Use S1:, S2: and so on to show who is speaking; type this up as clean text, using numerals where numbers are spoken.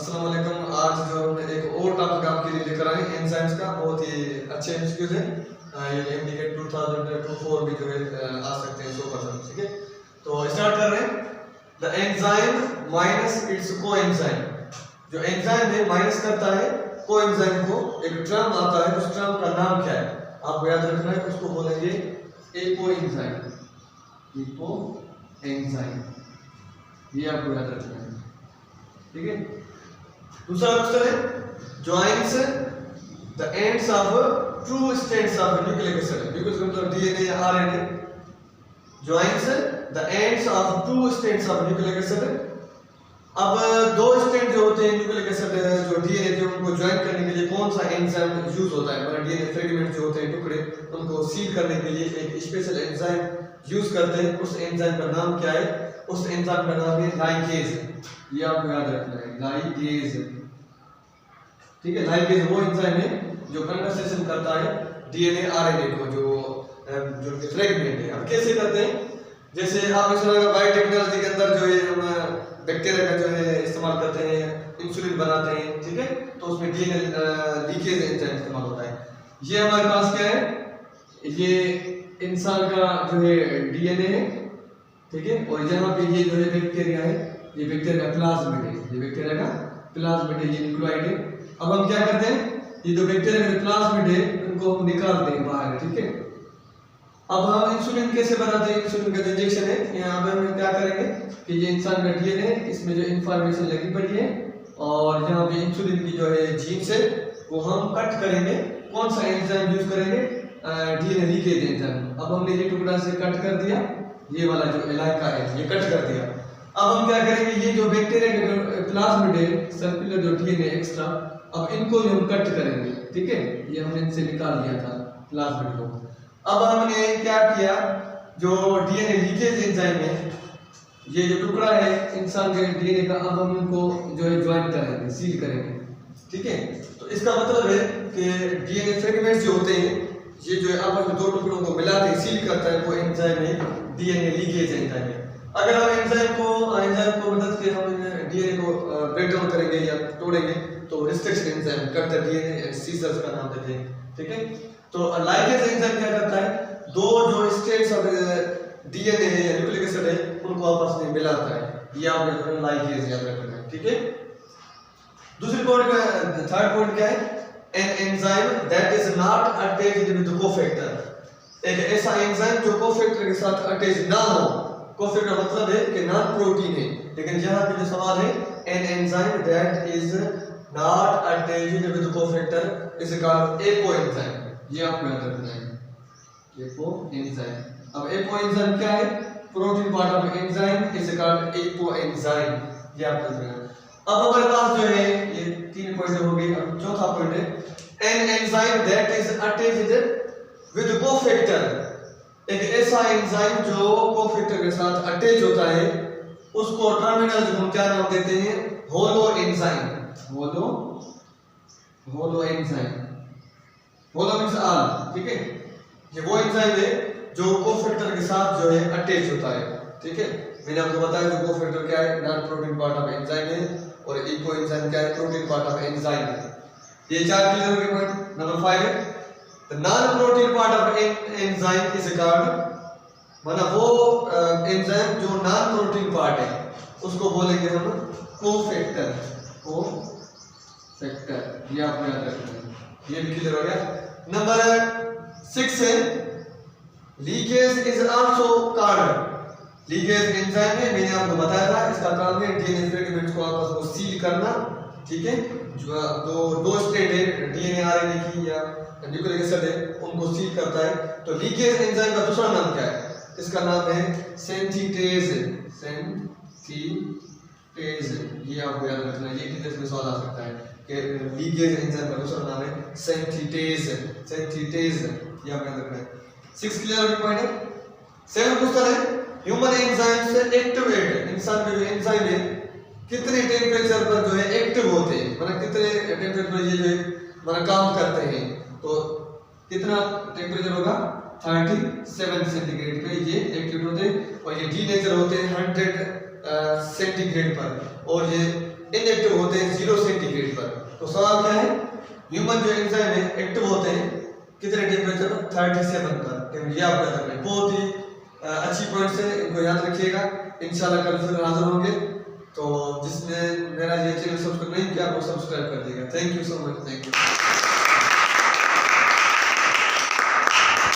S1: अस्सलाम वालेकुम। आज जो हमने एक और टॉपिक आपके लिए लेकर आए एंजाइम्स का, बहुत ही अच्छे एमसीक्यूज है। ये एमडीके 2024 भी जो है आ सकते हैं 100%। ठीक है, तो स्टार्ट कर रहे हैं। The enzyme minus it's coenzyme. जो एंजाइम है माइनस करता है कोएंजाइम को। एक टर्म आता है, उस टर्म का नाम क्या है आपको याद रखना है। उसको बोलेंगे एपोएंजाइम। एपोएंजाइम, ये आपको याद रखना है। ठीक है, दूसरा क्वेश्चन है joins the ends of two strands of nucleic acid. Because मतलब डीएनए या RNA joins the ends of two strands of nucleic acid. अब दो स्ट्रैंड जो होते हैं न्यूक्लिक एसिड जो डीएनए थे उनको ज्वाइन करने के लिए कौन सा एंजाइम यूज होता है? मतलब डीएनए फ्रेगमेंट जो होते हैं टुकड़े, उनको सील करने के लिए एक स्पेशल एंजाइम यूज करते हैं। उस एंजाइम का नाम क्या है? उस एंजाइम का नाम है लाइगेज। ये आपको याद रखना है, लाइगेज। ठीक है, लाइगेज वो एंजाइम है जो कंडेंसेशन करता है डीएनए आरएनए को, जो फ्रेगमेंट है। अब कैसे करते हैं? जैसे आप इस तरह का बायोटेक्नोलॉजी के अंदर जो है हम बैक्टीरिया का जो है इस्तेमाल करते हैं, इंसुलिन बनाते हैं। ठीक है, तो उसमें डीएनए लीकेज एंजाइम इस्तेमाल होता है। ये हमारे पास क्या है? ये इंसान का जो है डीएनए है। ठीक है, और यहाँ पे ये जो है बैक्टीरिया है, ये बैक्टीरिया का प्लाज्मिड है। ये बैक्टीरिया का प्लाज्मिड है, ये न्यूक्लियोइड है। अब हम क्या करते हैं, ये जो बैक्टीरिया का प्लाज्मिड है उनको हम निकालते हैं बाहर। ठीक है, अब हम इंसुलिन कैसे बनाते हैं? इंसुलिन का जो इंजेक्शन है, यहाँ पे हम क्या करेंगे कि ये इंसान का डीएनए है, इसमें जो इंफॉर्मेशन लगी पड़ी है, और यहाँ पे इंसुलिन की जो है जीन्स है वो हम कट करेंगे। कौन सा एंजाइम यूज करेंगे? DNA leakage enzyme. अब हमने ये टुकड़ा से कट कर दिया, ये वाला जो इलाका है ये कट कर दिया। अब हम क्या करेंगे, ये जो बैक्टीरिया का जो प्लाज्मिड है, सर्कुलर जो डीएनए एक्स्ट्रा, अब इनको भी हम कट करेंगे। ठीक है, ये हमने इनसे निकाल दिया था प्लाज्मिड को। अब हमने क्या किया, जो डीएनए लीकेज एंजाइम है, ये जो टुकड़ा है इंसान के डीएनए का, अब हम इनको जो है ज्वाइन करेंगे, सील करेंगे। ठीक है, तो इसका मतलब है कि डीएनए फ्रेगमेंट्स जो होते हैं, ये जो है आपस में दो टुकड़ों को मिलाते हैं, सील करता है, वो एंजाइम है डीएनए लीकेज एंजाइम है। अगर हम एंजाइम को मदद से हम डीएनए को ब्रेक डाउन करेंगे या तोड़ेंगे तो रिस्ट्रिक्शन एंजाइम करता है डीएनए सीजर्स का नाम देते हैं। ठीक है, तो लाइगेज एंजाइम क्या करता है? दो जो स्ट्रैंड्स ऑफ डीएनए है या न्यूक्लिक एसिड है उनको आपस में मिलाता है। ये आपको लाइगेज याद रखना है। ठीक है, दूसरी पॉइंट का थर्ड पॉइंट क्या है? An enzyme that is not attached with cofactor. एक ऐसा एंजाइम जो कोफैक्टर के साथ अटैच ना हो। कोफैक्टर मतलब है कि नॉन प्रोटीन है, लेकिन यहाँ पे जो सवाल है an enzyme that is not attached with cofactor is called apoenzyme. ये आपको याद रखना है, एपोएंजाइम। अब एपोएंजाइम क्या है? Protein part of enzyme is called apoenzyme. ये आपको याद रखना है। अब हमारे पास जो है ये तीन पॉइंट हो गए। अब चौथा पॉइंट है an enzyme that is attached with cofactor. एक ऐसा एंजाइम जो कोफैक्टर के साथ अटैच होता है, उसको टर्मिनल जो हम क्या नाम देते हैं? Holo enzyme. होलो एंजाइम, होलो मींस ऑल। ठीक है, ये वो एंजाइम है जो कोफैक्टर के साथ जो है अटैच होता है। ठीक है, मैंने आपको बताया जो कोफैक्टर क्या है, non protein part of enzyme है, और एपोएंजाइम क्या है? प्रोटीन पार्ट ऑफ एंजाइम है। ये चार क्लियर हो गए पॉइंट। नंबर 5 है the non protein part of enzyme is called, मतलब वो एंजाइम जो नॉन प्रोटीन पार्ट है उसको बोलेंगे हम कोफैक्टर। कोफैक्टर, ये आपको याद रखना है। ये भी क्लियर हो गया। नंबर 6 है leakage is also called. Leakage enzyme है, मैंने आपको बताया था, इसका काम है डीएनए फ्रेगमेंट्स को आपस में सील करना। ठीक है, जो दो स्ट्रैंड है डीएनए आरएनए की या न्यूक्लिक एसिड है उनको सील करता है। तो लीकेज एंजाइम का दूसरा नाम क्या है? इसका नाम है सेंटीटेज। सेंटीटेज, ये आपको याद रखना है। ये कितने में सवाल आ सकता है कि लीकेज एंजाइम का दूसरा नाम है सेंटीटेज। सेंटीटेज, ये आपको याद रखना है। 6 क्लियर पॉइंट है। 7 क्वेश्चन है ह्यूमन एंजाइम से एक्टिवेट। इंसान के जो एंजाइम है कितने टेम्परेचर पर जो है एक्टिव होते हैं, मतलब कितने टेम्परेचर पर ये जो है मतलब काम करते हैं? तो कितना टेम्परेचर होगा? 37 सेंटीग्रेड पे ये एक्टिव होते हैं, और ये डीनेचर होते हैं 100 सेंटीग्रेड पर, और ये इनएक्टिव होते हैं 0 सेंटीग्रेड पर। तो सवाल क्या है, ह्यूमन जो एंजाइम है एक्टिव होते हैं कितने टेम्परेचर पर, 37 पर। ये आप याद रखें, बहुत ही अच्छी पॉइंट्स है, इनको याद रखिएगा। इंशाल्लाह कल फिर हाजिर होंगे। तो जिसने मेरा ये चैनल सब्सक्राइब नहीं किया वो सब्सक्राइब कर देगा। Thank you so much, thank you.